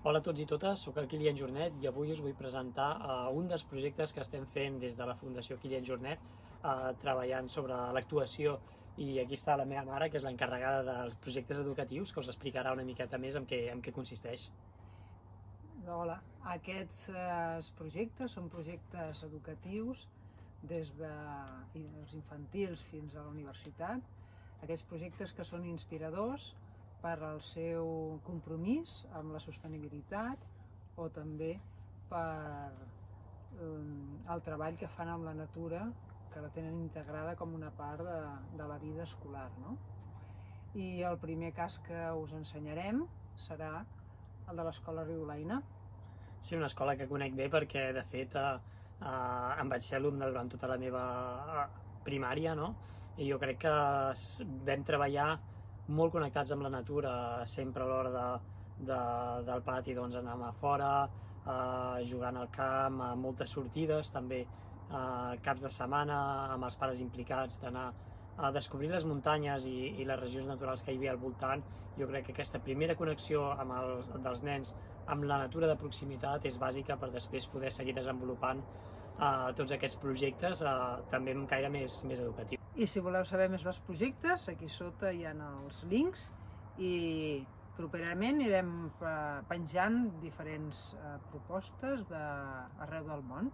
Hola a tots i totes, soc el Kilian Jornet i avui us vull presentar un dels projectes que estem fent des de la Fundació Kilian Jornet, treballant sobre l'actuació, i aquí està la meva mare, que és l'encarregada dels projectes educatius, que us explicarà una miqueta més en què consisteix. Hola, aquests projectes són projectes educatius des dels infantils fins a la universitat, aquests projectes que són inspiradors per al seu compromís amb la sostenibilitat o també per el treball que fan amb la natura, que la tenen integrada com una part de la vida escolar, no? I el primer cas que us ensenyarem serà el de l'Escola Riudaina. Sí, una escola que conec bé perquè, de fet, em vaig ser alumne durant tota la meva primària, no? I jo crec que vam treballar molt connectats amb la natura, sempre a l'hora del pati doncs anàvem a fora, jugant al camp, moltes sortides, també caps de setmana amb els pares implicats, d'anar a descobrir les muntanyes i les regions naturals que hi havia al voltant. Jo crec que aquesta primera connexió dels nens amb la natura de proximitat és bàsica per després poder seguir desenvolupant tots aquests projectes també amb caire més educatiu. I si voleu saber més dels projectes, aquí sota hi ha els links i properament anirem penjant diferents propostes d'arreu del món.